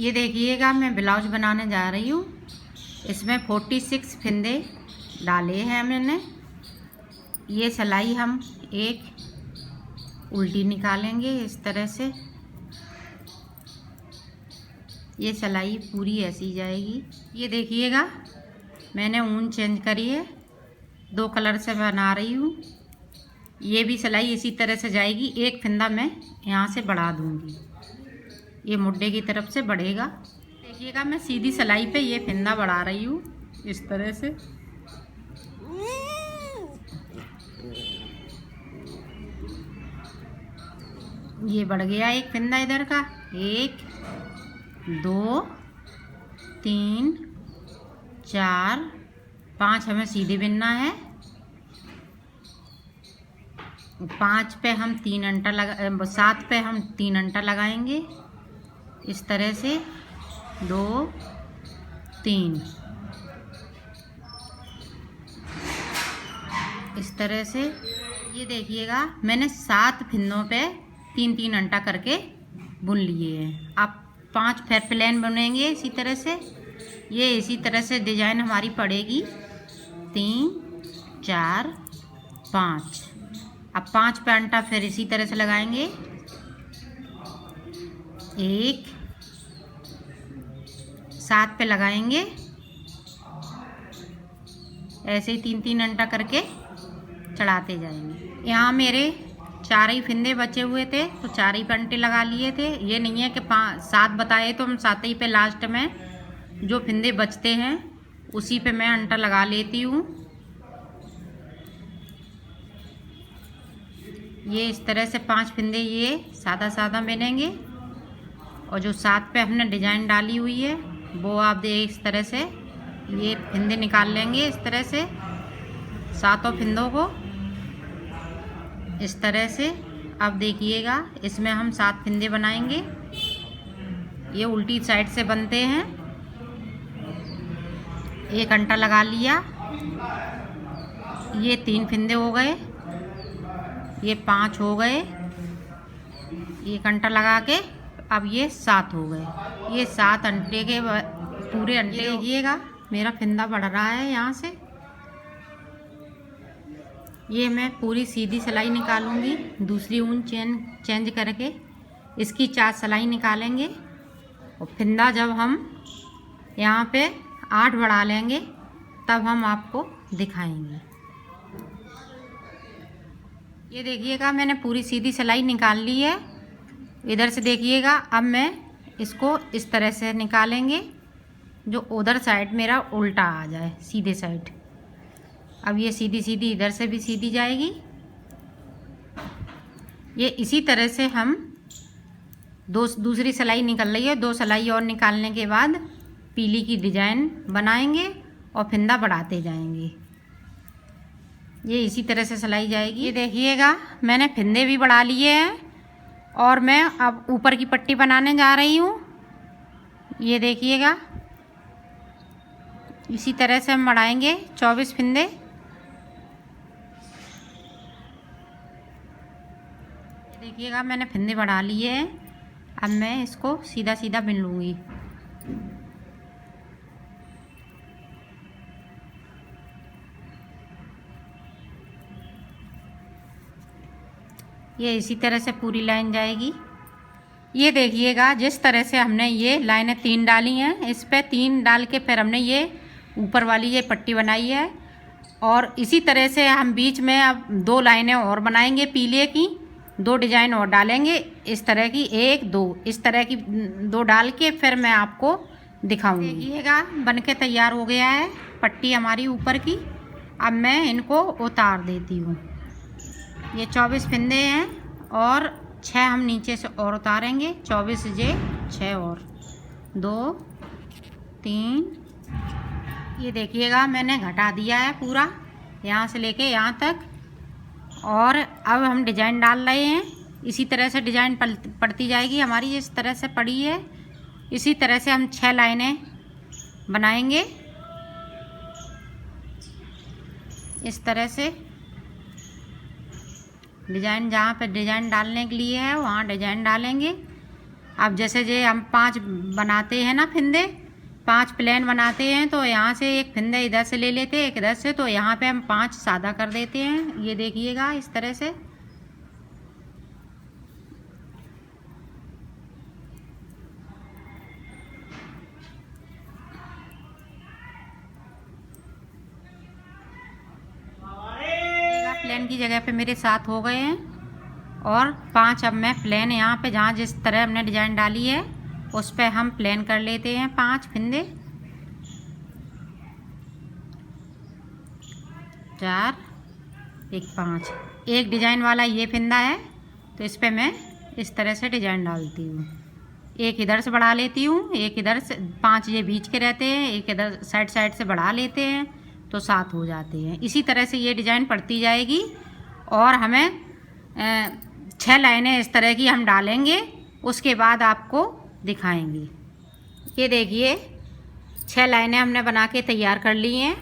ये देखिएगा, मैं ब्लाउज बनाने जा रही हूँ। इसमें 46 फंदे डाले हैं मैंने। ये सिलाई हम एक उल्टी निकालेंगे इस तरह से। ये सिलाई पूरी ऐसी जाएगी। ये देखिएगा, मैंने ऊन चेंज करी है, 2 कलर से बना रही हूँ। ये भी सिलाई इसी तरह से जाएगी। एक फंदा मैं यहाँ से बढ़ा दूँगी, ये मुड्ढे की तरफ से बढ़ेगा। देखिएगा, मैं सीधी सिलाई पे ये फंदा बढ़ा रही हूँ इस तरह से। ये बढ़ गया एक फंदा इधर का। 1 2 3 4 5 हमें सीधे बिनना है। 5 पे हम 3 अंटा लगा, 7 पे हम 3 अंटा लगाएंगे इस तरह से। 2 3 इस तरह से। ये देखिएगा, मैंने 7 फंदों पे 3-3 अंटा करके बुन लिए हैं। आप 5 फिर प्लेन बुनेंगे इसी तरह से। ये इसी तरह से डिजाइन हमारी पड़ेगी। 3 4 5। अब 5 पे अंटा फिर इसी तरह से लगाएंगे। 1 7 पे लगाएंगे। ऐसे ही 3-3 अंटा करके चढ़ाते जाएंगे। यहाँ मेरे 4 ही फंदे बचे हुए थे, तो 4 ही अंटे लगा लिए थे। ये नहीं है कि 7 बताए तो हम 7 ही पे लास्ट में जो फंदे बचते हैं उसी पे मैं अंटा लगा लेती हूँ। ये इस तरह से 5 फंदे ये सादा सादा बिनेंगे, और जो 7 पे हमने डिजाइन डाली हुई है वो आप देख इस तरह से ये फंदे निकाल लेंगे इस तरह से, 7 फंदों को इस तरह से। अब देखिएगा, इसमें हम 7 फंदे बनाएंगे। ये उल्टी साइड से बनते हैं। एक अंटा लगा लिया, ये 3 फंदे हो गए, ये 5 हो गए, एक अंटा लगा के अब ये 7 हो गए। ये 7 अंटे के पूरे अंटे। देखिएगा, मेरा फंदा बढ़ रहा है यहाँ से। ये मैं पूरी सीधी सिलाई निकालूंगी, दूसरी ऊन चेंज करके इसकी 4 सिलाई निकालेंगे। और फंदा जब हम यहाँ पे 8 बढ़ा लेंगे तब हम आपको दिखाएंगे। ये देखिएगा, मैंने पूरी सीधी सिलाई निकाल ली है। इधर से देखिएगा, अब मैं इसको इस तरह से निकालेंगे जो उधर साइड मेरा उल्टा आ जाए, सीधे साइड। अब ये सीधी सीधी इधर से भी सीधी जाएगी। ये इसी तरह से हम दूसरी सिलाई निकल रही है, 2 सिलाई और निकालने के बाद पीली की डिजाइन बनाएंगे और फंदा बढ़ाते जाएंगे। ये इसी तरह से सिलाई जाएगी। ये देखिएगा, मैंने फंदे भी बढ़ा लिए हैं और मैं अब ऊपर की पट्टी बनाने जा रही हूँ। ये देखिएगा, इसी तरह से हम बढ़ाएंगे 24 फंदे। देखिएगा, मैंने फंदे बढ़ा लिए हैं। अब मैं इसको सीधा सीधा बिन लूँगी। ये इसी तरह से पूरी लाइन जाएगी। ये देखिएगा, जिस तरह से हमने ये लाइनें 3 डाली हैं, इस पे 3 डाल के फिर हमने ये ऊपर वाली ये पट्टी बनाई है। और इसी तरह से हम बीच में अब 2 लाइनें और बनाएंगे, पीले की 2 डिजाइन और डालेंगे इस तरह की, 1 2 इस तरह की 2 डाल के फिर मैं आपको दिखाऊंगी। देखिएगा, बनके तैयार हो गया है पट्टी हमारी ऊपर की। अब मैं इनको उतार देती हूँ। ये 24 फंदे हैं और 6 हम नीचे से और उतारेंगे। 24 जे 6 और 2 3। ये देखिएगा, मैंने घटा दिया है पूरा यहाँ से लेके यहाँ तक। और अब हम डिजाइन डाल रहे हैं। इसी तरह से डिजाइन पड़ती जाएगी हमारी, इस तरह से पड़ी है। इसी तरह से हम 6 लाइनें बनाएंगे इस तरह से। डिजाइन जहाँ पे डिजाइन डालने के लिए है वहाँ डिजाइन डालेंगे। अब जैसे जे हम 5 बनाते हैं ना फिंदे, 5 प्लेन बनाते हैं, तो यहाँ से एक फिंदे इधर से ले लेते हैं, एक इधर से, तो यहाँ पे हम 5 सादा कर देते हैं। ये देखिएगा इस तरह से। प्लेन की जगह पे मेरे 7 हो गए हैं, और 5 अब मैं प्लेन यहाँ पे जहाँ जिस तरह हमने डिजाइन डाली है उस पे हम प्लेन कर लेते हैं 5 फिंदे। 4 1 5। एक डिजाइन वाला ये फिंदा है, तो इस पे मैं इस तरह से डिजाइन डालती हूँ। एक इधर से बढ़ा लेती हूँ, एक इधर से, 5 ये बीच के रहते हैं, एक इधर साइड से बढ़ा लेते हैं, तो 7 हो जाते हैं। इसी तरह से ये डिजाइन पड़ती जाएगी, और हमें 6 लाइनें इस तरह की हम डालेंगे, उसके बाद आपको दिखाएंगे। ये देखिए 6 लाइनें हमने बना के तैयार कर ली हैं,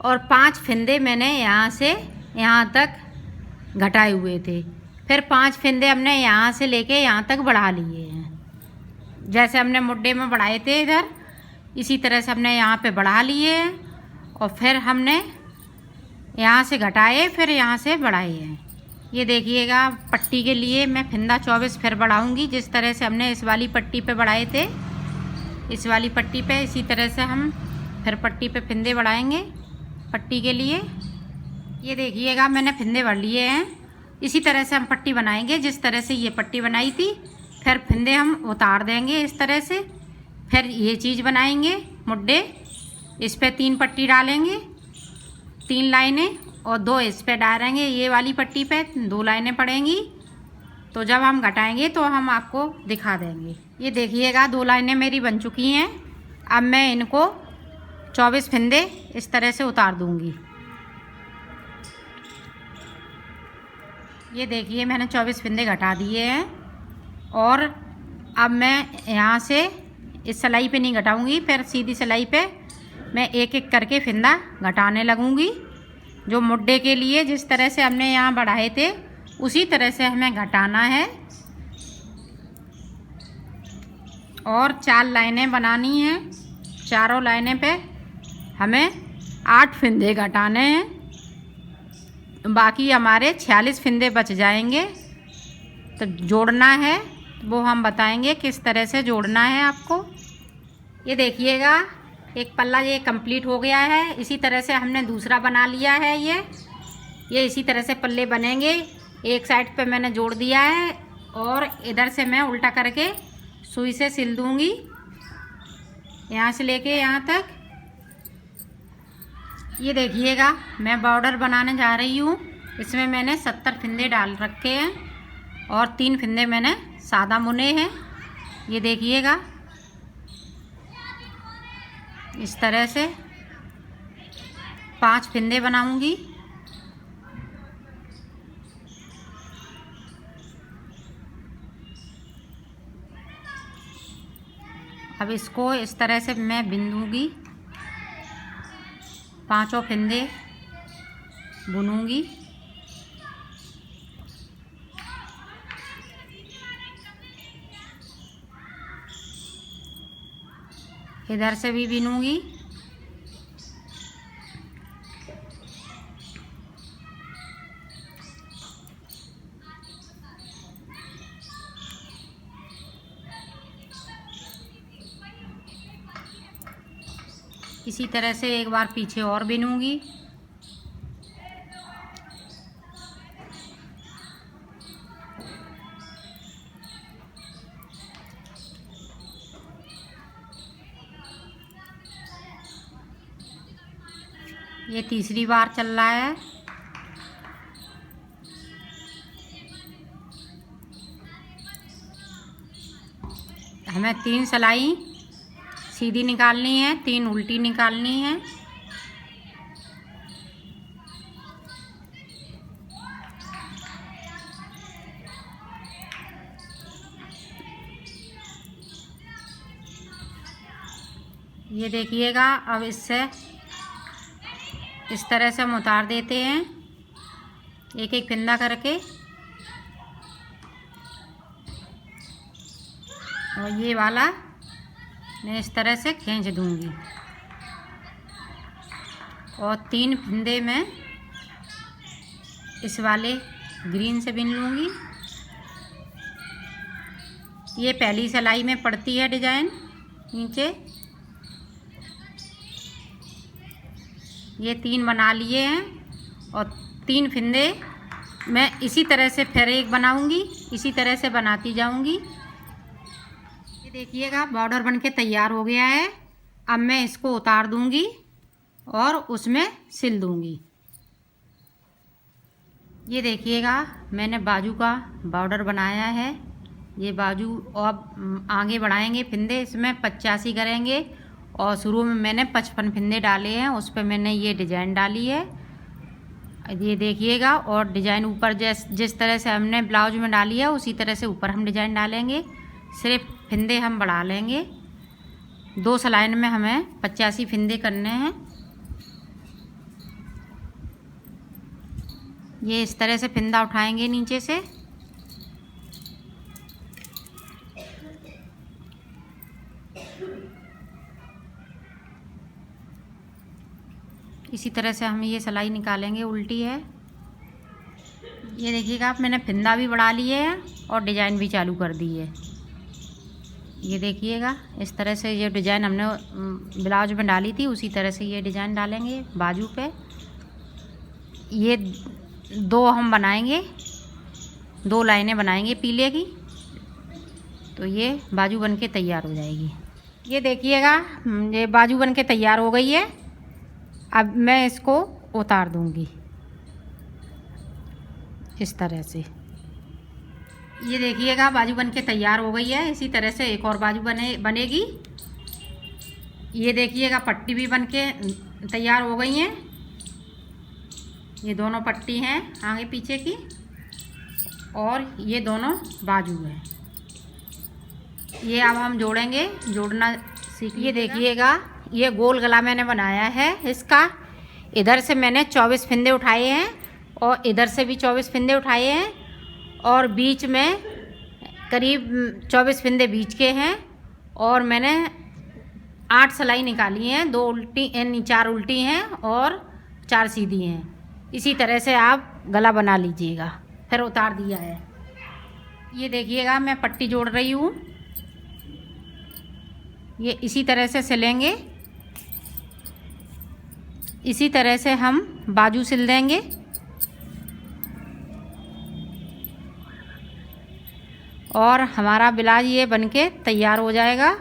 और 5 फिंदे मैंने यहाँ से यहाँ तक घटाए हुए थे। फिर 5 फिंदे हमने यहाँ से लेके यहाँ तक बढ़ा लिए हैं। जैसे हमने मुड्डे में बढ़ाए थे इधर, इसी तरह से हमने यहाँ पे बढ़ा लिए हैं, और फिर हमने यहाँ से घटाए, फिर यहाँ से बढ़ाए हैं। ये देखिएगा पट्टी के लिए मैं फिंदा 24 फिर बढ़ाऊँगी, जिस तरह से हमने इस वाली पट्टी पे बढ़ाए थे, इस वाली पट्टी पे, इसी तरह से हम फिर पट्टी पे फिंदे बढ़ाएंगे पट्टी के लिए। ये देखिएगा मैंने फिंदे भर लिए हैं। इसी तरह से हम पट्टी बनाएंगे, जिस तरह से ये पट्टी बनाई थी। फिर फिंदे हम उतार देंगे इस तरह से। फिर ये चीज़ बनाएंगे मुड्डे, इस पे 3 पट्टी डालेंगे, 3 लाइनें, और 2 इस पे डालेंगे। ये वाली पट्टी पे 2 लाइनें पड़ेंगी, तो जब हम घटाएंगे तो हम आपको दिखा देंगे। ये देखिएगा 2 लाइनें मेरी बन चुकी हैं। अब मैं इनको 24 फिंदे इस तरह से उतार दूंगी। ये देखिए मैंने 24 फिंदे घटा दिए हैं, और अब मैं यहाँ से इस सिलाई पे नहीं घटाऊंगी, फिर सीधी सिलाई पे मैं एक एक करके फिंदा घटाने लगूंगी। जो मुड्डे के लिए जिस तरह से हमने यहाँ बढ़ाए थे, उसी तरह से हमें घटाना है, और 4 लाइनें बनानी हैं। चारों लाइनें पे हमें 8 फिंदे घटाने हैं, बाकी हमारे 46 फिंदे बच जाएंगे। तो जोड़ना है वो हम बताएंगे किस तरह से जोड़ना है आपको। ये देखिएगा एक पल्ला ये कंप्लीट हो गया है। इसी तरह से हमने दूसरा बना लिया है। ये इसी तरह से पल्ले बनेंगे। एक साइड पे मैंने जोड़ दिया है, और इधर से मैं उल्टा करके सुई से सिल दूंगी, यहाँ से लेके यहाँ तक। ये देखिएगा मैं बॉर्डर बनाने जा रही हूँ। इसमें मैंने 70 फिंदे डाल रखे हैं, और 3 फिंदे मैंने सादा बुने हैं। ये देखिएगा इस तरह से 5 फिंदे बनाऊंगी। अब इसको इस तरह से मैं बिंदूंगी, 5 फिंदे बुनूंगी। इधर से भी बिनूंगी। इसी तरह से एक बार पीछे और बिनूंगी। ये तीसरी बार चल रहा है। हमें 3 सिलाई सीधी निकालनी है, 3 उल्टी निकालनी है। ये देखिएगा अब इससे इस तरह से हम उतार देते हैं, एक एक फिंदा करके। और ये वाला मैं इस तरह से खींच दूंगी और 3 फंदे में इस वाले ग्रीन से बिन लूँगी। ये पहली सिलाई में पड़ती है डिजाइन नीचे। ये 3 बना लिए हैं और 3 फंदे मैं इसी तरह से फिर एक बनाऊंगी, इसी तरह से बनाती जाऊंगी। ये देखिएगा बॉर्डर बनके तैयार हो गया है। अब मैं इसको उतार दूंगी और उसमें सिल दूंगी। ये देखिएगा मैंने बाजू का बॉर्डर बनाया है। ये बाजू अब आगे बढ़ाएंगे फंदे, इसमें 85 करेंगे और शुरू में मैंने 55 फंदे डाले हैं, उस पर मैंने ये डिजाइन डाली है। ये देखिएगा और डिजाइन ऊपर जिस तरह से हमने ब्लाउज में डाली है उसी तरह से ऊपर हम डिजाइन डालेंगे। सिर्फ फंदे हम बढ़ा लेंगे। 2 सिलाई में हमें 85 फंदे करने हैं। ये इस तरह से फंदा उठाएंगे नीचे से। इसी तरह से हम ये सिलाई निकालेंगे, उल्टी है। ये देखिएगा आप मैंने फंदा भी बढ़ा लिए है और डिजाइन भी चालू कर दी है। ये देखिएगा इस तरह से ये डिजाइन हमने ब्लाउज में डाली थी उसी तरह से ये डिजाइन डालेंगे बाजू पे। ये 2 हम बनाएंगे, 2 लाइनें बनाएंगे पीले की, तो ये बाजू बन के तैयार हो जाएगी। ये देखिएगा ये बाजू बन के तैयार हो गई है। अब मैं इसको उतार दूंगी इस तरह से। ये देखिएगा बाजू बन के तैयार हो गई है। इसी तरह से एक और बाजू बनेगी। ये देखिएगा पट्टी भी बन के तैयार हो गई है। ये दोनों पट्टी हैं आगे पीछे की और ये दोनों बाजू हैं। ये अब हम जोड़ेंगे, जोड़ना सीख। ये देखिएगा ये गोल गला मैंने बनाया है इसका। इधर से मैंने 24 फंदे उठाए हैं और इधर से भी 24 फंदे उठाए हैं और बीच में करीब 24 फंदे बीच के हैं और मैंने 8 सिलाई निकाली हैं। 2 उल्टी 4 उल्टी हैं और 4 सीधी हैं। इसी तरह से आप गला बना लीजिएगा। फिर उतार दिया है। ये देखिएगा मैं पट्टी जोड़ रही हूँ। ये इसी तरह से सिलेंगे। इसी तरह से हम बाजू सिल देंगे। और हमारा ब्लाउज ये बनके तैयार हो जाएगा।